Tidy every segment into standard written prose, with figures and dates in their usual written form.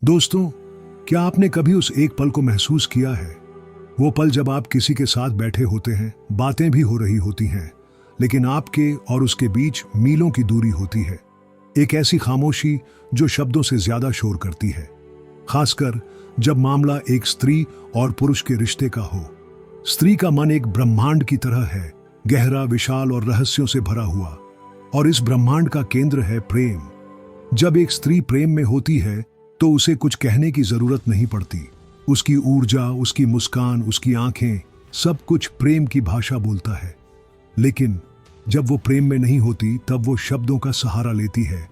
दोस्तों, क्या आपने कभी उस एक पल को महसूस किया है? वो पल जब आप किसी के साथ बैठे होते हैं, बातें भी हो रही होती हैं, लेकिन आपके और उसके बीच मीलों की दूरी होती है। एक ऐसी खामोशी जो शब्दों से ज्यादा शोर करती है, खासकर जब मामला एक स्त्री और पुरुष के रिश्ते का हो। स्त्री का मन एक ब्रह्मांड की तरह है, गहरा, विशाल और रहस्यों से भरा हुआ, और इस ब्रह्मांड का केंद्र है प्रेम। जब एक स्त्री प्रेम में होती है तो उसे कुछ कहने की जरूरत नहीं पड़ती। उसकी ऊर्जा, उसकी मुस्कान, उसकी आंखें, सब कुछ प्रेम की भाषा बोलता है। लेकिन जब वो प्रेम में नहीं होती तब वो शब्दों का सहारा लेती है,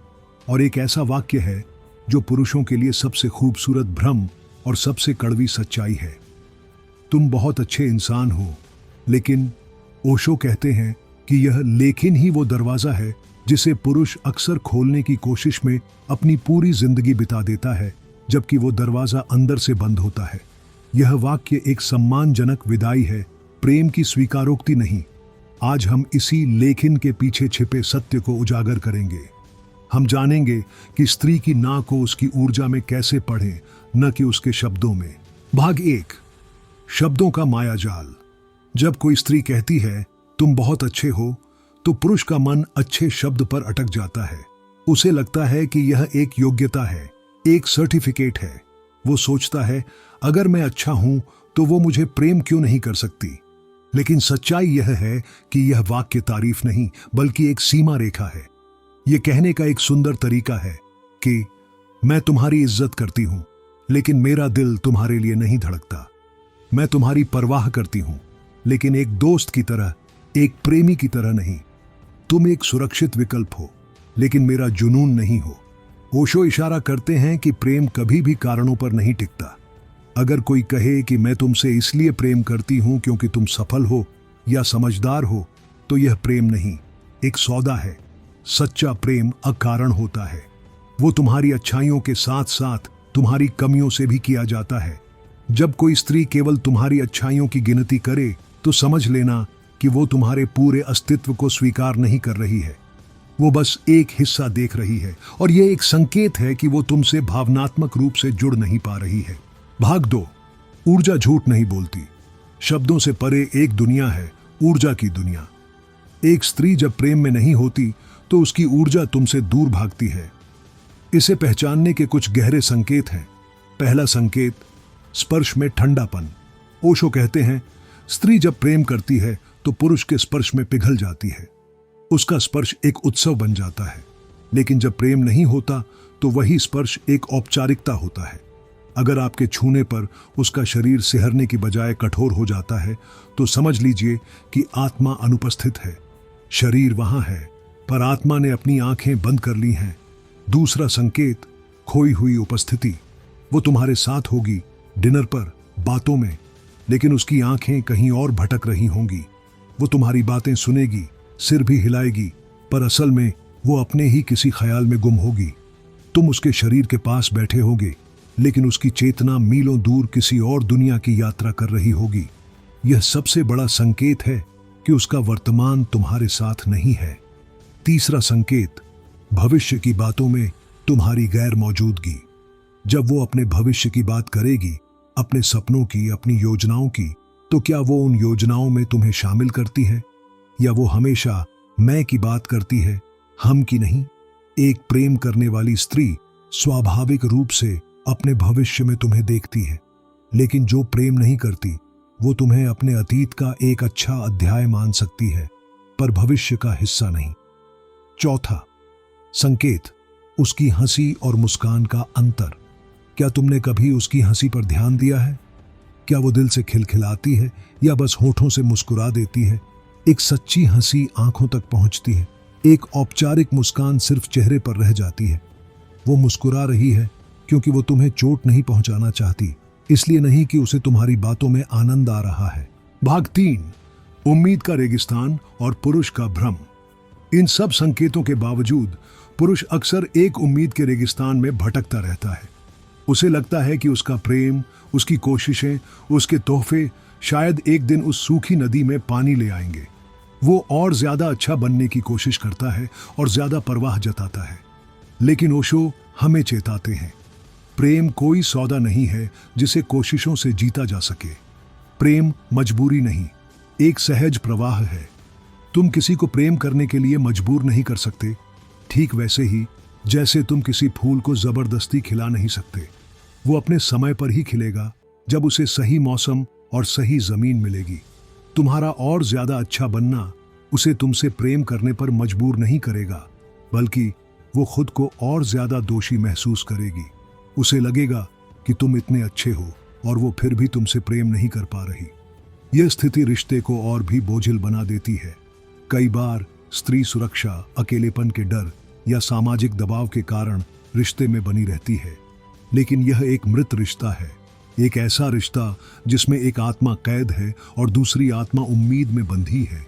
और एक ऐसा वाक्य है जो पुरुषों के लिए सबसे खूबसूरत भ्रम और सबसे कड़वी सच्चाई है। तुम बहुत अच्छे इंसान हो, लेकिन ओशो कहते हैं कि यह लेकिन ही वो दरवाजा है जिसे पुरुष अक्सर खोलने की कोशिश में अपनी पूरी जिंदगी बिता देता है, जबकि वो दरवाजा अंदर से बंद होता है। यह वाक्य एक सम्मानजनक विदाई है, प्रेम की स्वीकारोक्ति नहीं। आज हम इसी लेकिन के पीछे छिपे सत्य को उजागर करेंगे। हम जानेंगे कि स्त्री की ना को उसकी ऊर्जा में कैसे पढ़ें, न कि उसके शब्दों में। भाग 1, शब्दों का मायाजाल। जब कोई स्त्री कहती है तुम बहुत अच्छे हो, तो पुरुष का मन अच्छे शब्द पर अटक जाता है। उसे लगता है कि यह एक योग्यता है, एक सर्टिफिकेट है। वो सोचता है अगर मैं अच्छा हूं तो वो मुझे प्रेम क्यों नहीं कर सकती। लेकिन सच्चाई यह है कि यह वाक्य तारीफ नहीं, बल्कि एक सीमा रेखा है। यह कहने का एक सुंदर तरीका है कि मैं तुम्हारी इज्जत करती हूं, लेकिन मेरा दिल तुम्हारे लिए नहीं धड़कता। मैं तुम्हारी परवाह करती हूं, लेकिन एक दोस्त की तरह, एक प्रेमी की तरह नहीं। तुम एक सुरक्षित विकल्प हो, लेकिन मेरा जुनून नहीं हो। ओशो इशारा करते हैं कि प्रेम कभी भी कारणों पर नहीं टिकता। अगर कोई कहे कि मैं तुमसे इसलिए प्रेम करती हूं क्योंकि तुम सफल हो या समझदार हो, तो यह प्रेम नहीं, एक सौदा है। सच्चा प्रेम अकारण होता है। वो तुम्हारी अच्छाइयों के साथ साथ तुम्हारी कमियों से भी किया जाता है। जब कोई स्त्री केवल तुम्हारी अच्छाइयों की गिनती करे, तो समझ लेना कि वो तुम्हारे पूरे अस्तित्व को स्वीकार नहीं कर रही है। वो बस एक हिस्सा देख रही है, और यह एक संकेत है कि वो तुमसे भावनात्मक रूप से जुड़ नहीं पा रही है। भाग 2, ऊर्जा झूठ नहीं बोलती। शब्दों से परे एक दुनिया है, ऊर्जा की दुनिया। एक स्त्री जब प्रेम में नहीं होती तो उसकी ऊर्जा तुमसे दूर भागती है। इसे पहचानने के कुछ गहरे संकेत हैं। पहला संकेत, स्पर्श में ठंडापन। ओशो कहते हैं स्त्री जब प्रेम करती है तो पुरुष के स्पर्श में पिघल जाती है। उसका स्पर्श एक उत्सव बन जाता है। लेकिन जब प्रेम नहीं होता तो वही स्पर्श एक औपचारिकता होता है। अगर आपके छूने पर उसका शरीर सिहरने की बजाय कठोर हो जाता है, तो समझ लीजिए कि आत्मा अनुपस्थित है। शरीर वहां है, पर आत्मा ने अपनी आंखें बंद कर ली हैं। दूसरा संकेत, खोई हुई उपस्थिति। वो तुम्हारे साथ होगी, डिनर पर, बातों में, लेकिन उसकी आंखें कहीं और भटक रही होंगी। वो तुम्हारी बातें सुनेगी, सिर भी हिलाएगी, पर असल में वो अपने ही किसी ख्याल में गुम होगी। तुम उसके शरीर के पास बैठे होगे, लेकिन उसकी चेतना मीलों दूर किसी और दुनिया की यात्रा कर रही होगी। यह सबसे बड़ा संकेत है कि उसका वर्तमान तुम्हारे साथ नहीं है। तीसरा संकेत, भविष्य की बातों में तुम्हारी गैर मौजूदगी। जब वो अपने भविष्य की बात करेगी, अपने सपनों की, अपनी योजनाओं की, तो क्या वो उन योजनाओं में तुम्हें शामिल करती है, या वो हमेशा मैं की बात करती है, हम की नहीं। एक प्रेम करने वाली स्त्री स्वाभाविक रूप से अपने भविष्य में तुम्हें देखती है, लेकिन जो प्रेम नहीं करती वो तुम्हें अपने अतीत का एक अच्छा अध्याय मान सकती है, पर भविष्य का हिस्सा नहीं। चौथा संकेत, उसकी हंसी और मुस्कान का अंतर। क्या तुमने कभी उसकी हंसी पर ध्यान दिया है? क्या वो दिल से खिलखिलाती है या बस होठों से मुस्कुरा देती है? एक सच्ची हंसी आंखों तक पहुंचती है। एक औपचारिक मुस्कान सिर्फ चेहरे पर रह जाती है। वो मुस्कुरा रही है क्योंकि वो तुम्हें चोट नहीं पहुंचाना चाहती, इसलिए नहीं कि उसे तुम्हारी बातों में आनंद आ रहा है। भाग 3, उम्मीद का रेगिस्तान और पुरुष का भ्रम। इन सब संकेतों के बावजूद पुरुष अक्सर एक उम्मीद के रेगिस्तान में भटकता रहता है। उसे लगता है कि उसका प्रेम, उसकी कोशिशें, उसके तोहफे शायद एक दिन उस सूखी नदी में पानी ले आएंगे। वो और ज्यादा अच्छा बनने की कोशिश करता है और ज्यादा परवाह जताता है। लेकिन ओशो हमें चेताते हैं, प्रेम कोई सौदा नहीं है जिसे कोशिशों से जीता जा सके। प्रेम मजबूरी नहीं, एक सहज प्रवाह है। तुम किसी को प्रेम करने के लिए मजबूर नहीं कर सकते, ठीक वैसे ही जैसे तुम किसी फूल को जबरदस्ती खिला नहीं सकते। वो अपने समय पर ही खिलेगा, जब उसे सही मौसम और सही जमीन मिलेगी। तुम्हारा और ज्यादा अच्छा बनना उसे तुमसे प्रेम करने पर मजबूर नहीं करेगा, बल्कि वो खुद को और ज्यादा दोषी महसूस करेगी। उसे लगेगा कि तुम इतने अच्छे हो और वो फिर भी तुमसे प्रेम नहीं कर पा रही। यह स्थिति रिश्ते को और भी बोझिल बना देती है। कई बार स्त्री सुरक्षा, अकेलेपन के डर या सामाजिक दबाव के कारण रिश्ते में बनी रहती है, लेकिन यह एक मृत रिश्ता है। एक ऐसा रिश्ता जिसमें एक आत्मा कैद है और दूसरी आत्मा उम्मीद में बंधी है।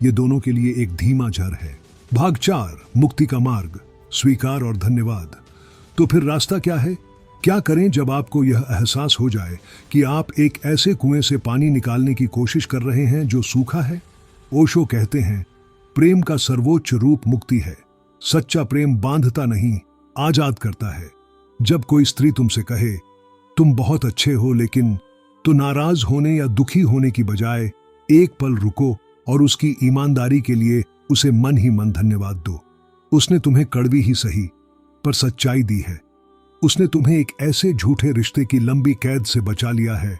ये दोनों के लिए एक धीमा झर है। भाग 4, मुक्ति का मार्ग, स्वीकार और धन्यवाद। तो फिर रास्ता क्या है? क्या करें जब आपको यह एहसास हो जाए कि आप एक ऐसे कुएं से पानी निकालने की कोशिश कर रहे हैं जो सूखा है? ओशो कहते हैं, प्रेम का सर्वोच्च रूप मुक्ति है। सच्चा प्रेम बांधता नहीं, आजाद करता है। जब कोई स्त्री तुमसे कहे तुम बहुत अच्छे हो, लेकिन तो नाराज होने या दुखी होने की बजाय एक पल रुको और उसकी ईमानदारी के लिए उसे मन ही मन धन्यवाद दो। उसने तुम्हें कड़वी ही सही पर सच्चाई दी है। उसने तुम्हें एक ऐसे झूठे रिश्ते की लंबी कैद से बचा लिया है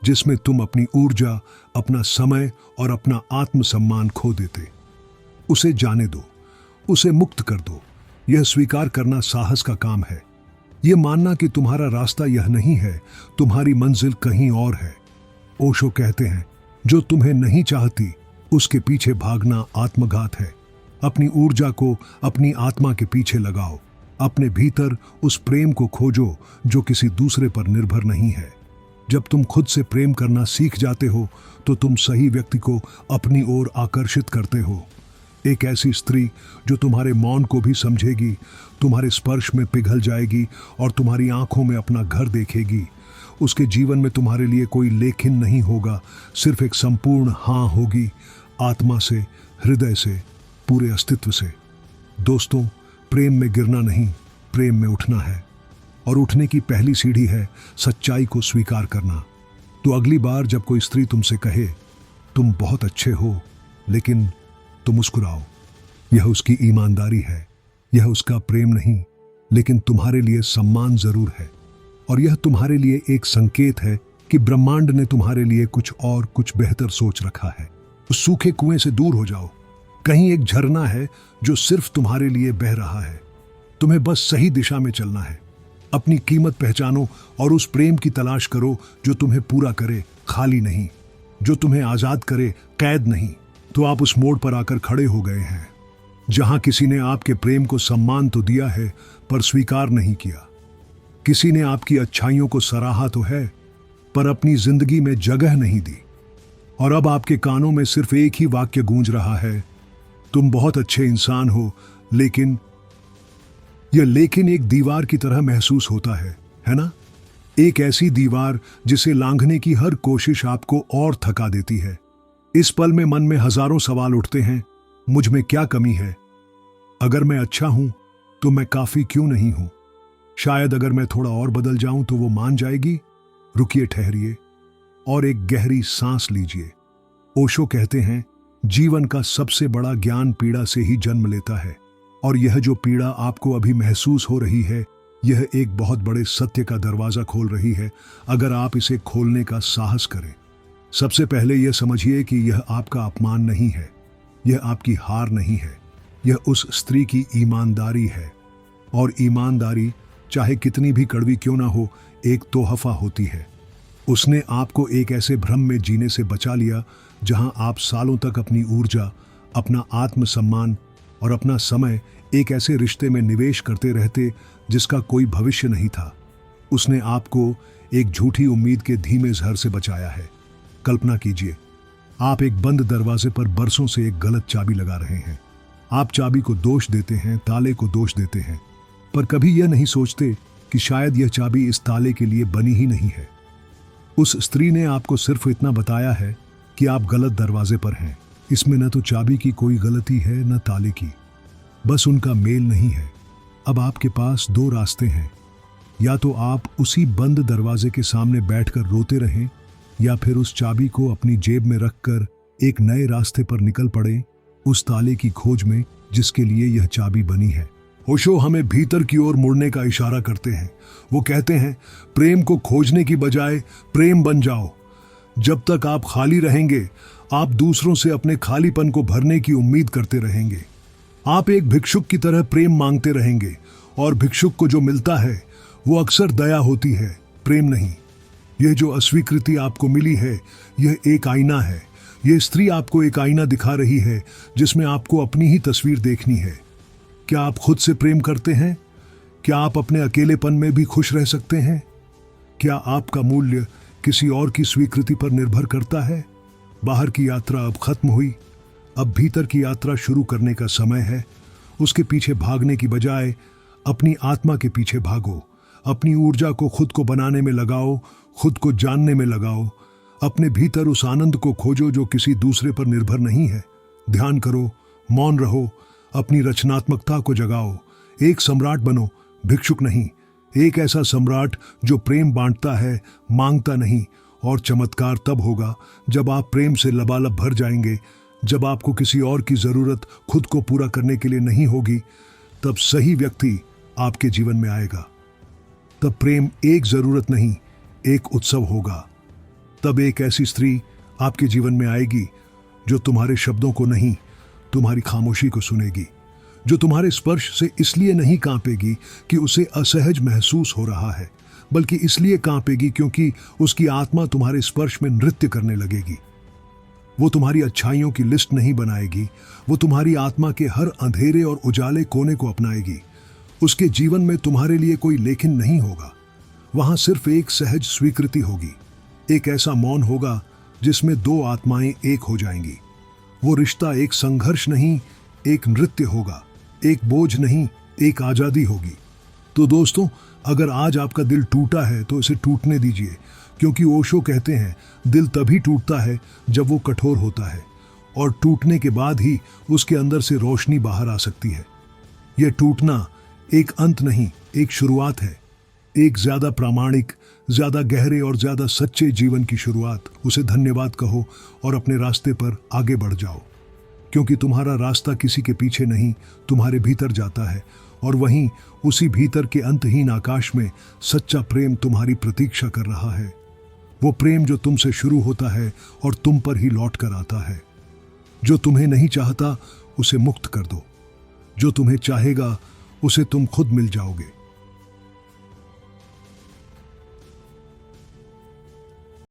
जिसमें तुम अपनी ऊर्जा, अपना समय और अपना आत्मसम्मान खो देते। उसे जाने दो, उसे मुक्त कर दो। यह स्वीकार करना साहस का काम है। यह मानना कि तुम्हारा रास्ता यह नहीं है, तुम्हारी मंजिल कहीं और है। ओशो कहते हैं, जो तुम्हें नहीं चाहती उसके पीछे भागना आत्मघात है। अपनी ऊर्जा को अपनी आत्मा के पीछे लगाओ। अपने भीतर उस प्रेम को खोजो जो किसी दूसरे पर निर्भर नहीं है। जब तुम खुद से प्रेम करना सीख जाते हो तो तुम सही व्यक्ति को अपनी ओर आकर्षित करते हो। एक ऐसी स्त्री जो तुम्हारे मौन को भी समझेगी, तुम्हारे स्पर्श में पिघल जाएगी और तुम्हारी आंखों में अपना घर देखेगी। उसके जीवन में तुम्हारे लिए कोई लेकिन नहीं होगा, सिर्फ एक संपूर्ण हाँ होगी, आत्मा से, हृदय से, पूरे अस्तित्व से। दोस्तों, प्रेम में गिरना नहीं, प्रेम में उठना है। और उठने की पहली सीढ़ी है सच्चाई को स्वीकार करना। तो अगली बार जब कोई स्त्री तुमसे कहे तुम बहुत अच्छे हो, लेकिन तो मुस्कुराओ। यह उसकी ईमानदारी है, यह उसका प्रेम नहीं, लेकिन तुम्हारे लिए सम्मान जरूर है। और यह तुम्हारे लिए एक संकेत है कि ब्रह्मांड ने तुम्हारे लिए कुछ बेहतर सोच रखा है। उस सूखे कुएं से दूर हो जाओ। कहीं एक झरना है जो सिर्फ तुम्हारे लिए बह रहा है। तुम्हें बस सही दिशा में चलना है। अपनी कीमत पहचानो और उस प्रेम की तलाश करो जो तुम्हें पूरा करे, खाली नहीं, जो तुम्हें आजाद करे, कैद नहीं। तो आप उस मोड़ पर आकर खड़े हो गए हैं जहां किसी ने आपके प्रेम को सम्मान तो दिया है पर स्वीकार नहीं किया। किसी ने आपकी अच्छाइयों को सराहा तो है पर अपनी जिंदगी में जगह नहीं दी। और अब आपके कानों में सिर्फ एक ही वाक्य गूंज रहा है, तुम बहुत अच्छे इंसान हो, लेकिन यह लेकिन एक दीवार की तरह महसूस होता है ना? एक ऐसी दीवार जिसे लांघने की हर कोशिश आपको और थका देती है। इस पल में मन में हजारों सवाल उठते हैं। मुझ में क्या कमी है? अगर मैं अच्छा हूं तो मैं काफी क्यों नहीं हूं? शायद अगर मैं थोड़ा और बदल जाऊं तो वो मान जाएगी। रुकिए, ठहरिए और एक गहरी सांस लीजिए। ओशो कहते हैं, जीवन का सबसे बड़ा ज्ञान पीड़ा से ही जन्म लेता है। और यह जो पीड़ा आपको अभी महसूस हो रही है, यह एक बहुत बड़े सत्य का दरवाजा खोल रही है अगर आप इसे खोलने का साहस करें। सबसे पहले यह समझिए कि यह आपका अपमान नहीं है, यह आपकी हार नहीं है, यह उस स्त्री की ईमानदारी है। और ईमानदारी चाहे कितनी भी कड़वी क्यों ना हो, एक तोहफा होती है। उसने आपको एक ऐसे भ्रम में जीने से बचा लिया जहां आप सालों तक अपनी ऊर्जा, अपना आत्मसम्मान और अपना समय एक ऐसे रिश्ते में निवेश करते रहते जिसका कोई भविष्य नहीं था। उसने आपको एक झूठी उम्मीद के धीमे जहर से बचाया है। कल्पना कीजिए, आप एक बंद दरवाजे पर बरसों से एक गलत चाबी लगा रहे हैं। आप चाबी को दोष देते हैं, ताले को दोष देते हैं, पर कभी यह नहीं सोचते कि शायद यह चाबी इस ताले के लिए बनी ही नहीं है। उस स्त्री ने आपको सिर्फ इतना बताया है कि आप गलत दरवाजे पर हैं। इसमें न तो चाबी की कोई गलती है न ताले की, बस उनका मेल नहीं है। अब आपके पास दो रास्ते हैं, या तो आप उसी बंद दरवाजे के सामने बैठकर रोते रहें, या फिर उस चाबी को अपनी जेब में रखकर एक नए रास्ते पर निकल पड़े, उस ताले की खोज में जिसके लिए यह चाबी बनी है। ओशो हमें भीतर की ओर मुड़ने का इशारा करते हैं। वो कहते हैं, प्रेम को खोजने की बजाय प्रेम बन जाओ। जब तक आप खाली रहेंगे, आप दूसरों से अपने खालीपन को भरने की उम्मीद करते रहेंगे। आप एक भिक्षुक की तरह प्रेम मांगते रहेंगे, और भिक्षुक को जो मिलता है वो अक्सर दया होती है, प्रेम नहीं। यह जो अस्वीकृति आपको मिली है, यह एक आईना है। यह स्त्री आपको एक आईना दिखा रही है जिसमें आपको अपनी ही तस्वीर देखनी है। क्या आप खुद से प्रेम करते हैं? क्या आप अपने अकेलेपन में भी खुश रह सकते हैं? क्या आपका मूल्य किसी और की स्वीकृति पर निर्भर करता है? बाहर की यात्रा अब खत्म हुई, अब भीतर की यात्रा शुरू करने का समय है। उसके पीछे भागने की बजाय अपनी आत्मा के पीछे भागो। अपनी ऊर्जा को खुद को बनाने में लगाओ, खुद को जानने में लगाओ। अपने भीतर उस आनंद को खोजो जो किसी दूसरे पर निर्भर नहीं है। ध्यान करो, मौन रहो, अपनी रचनात्मकता को जगाओ। एक सम्राट बनो, भिक्षुक नहीं। एक ऐसा सम्राट जो प्रेम बांटता है, मांगता नहीं। और चमत्कार तब होगा जब आप प्रेम से लबालब भर जाएंगे, जब आपको किसी और की जरूरत खुद को पूरा करने के लिए नहीं होगी। तब सही व्यक्ति आपके जीवन में आएगा। तब प्रेम एक जरूरत नहीं, एक उत्सव होगा। तब एक ऐसी स्त्री आपके जीवन में आएगी जो तुम्हारे शब्दों को नहीं, तुम्हारी खामोशी को सुनेगी। जो तुम्हारे स्पर्श से इसलिए नहीं कांपेगी कि उसे असहज महसूस हो रहा है, बल्कि इसलिए कांपेगी क्योंकि उसकी आत्मा तुम्हारे स्पर्श में नृत्य करने लगेगी। वो तुम्हारी अच्छाइयों की लिस्ट नहीं बनाएगी, वो तुम्हारी आत्मा के हर अंधेरे और उजाले कोने को अपनाएगी। उसके जीवन में तुम्हारे लिए कोई लेखन नहीं होगा, वहां सिर्फ एक सहज स्वीकृति होगी। एक ऐसा मौन होगा जिसमें दो आत्माएं एक हो जाएंगी। वो रिश्ता एक संघर्ष नहीं, एक नृत्य होगा। एक बोझ नहीं, एक आजादी होगी। तो दोस्तों, अगर आज आपका दिल टूटा है तो इसे टूटने दीजिए, क्योंकि ओशो कहते हैं दिल तभी टूटता है जब वो कठोर होता है, और टूटने के बाद ही उसके अंदर से रोशनी बाहर आ सकती है। यह टूटना एक अंत नहीं, एक शुरुआत है। एक ज्यादा प्रामाणिक, ज्यादा गहरे और ज्यादा सच्चे जीवन की शुरुआत। उसे धन्यवाद कहो और अपने रास्ते पर आगे बढ़ जाओ, क्योंकि तुम्हारा रास्ता किसी के पीछे नहीं, तुम्हारे भीतर जाता है। और वहीं उसी भीतर के अंतहीन आकाश में सच्चा प्रेम तुम्हारी प्रतीक्षा कर रहा है। वो प्रेम जो तुमसे शुरू होता है और तुम पर ही लौट कर आता है। जो तुम्हें नहीं चाहता उसे मुक्त कर दो, जो तुम्हें चाहेगा उसे तुम खुद मिल जाओगे।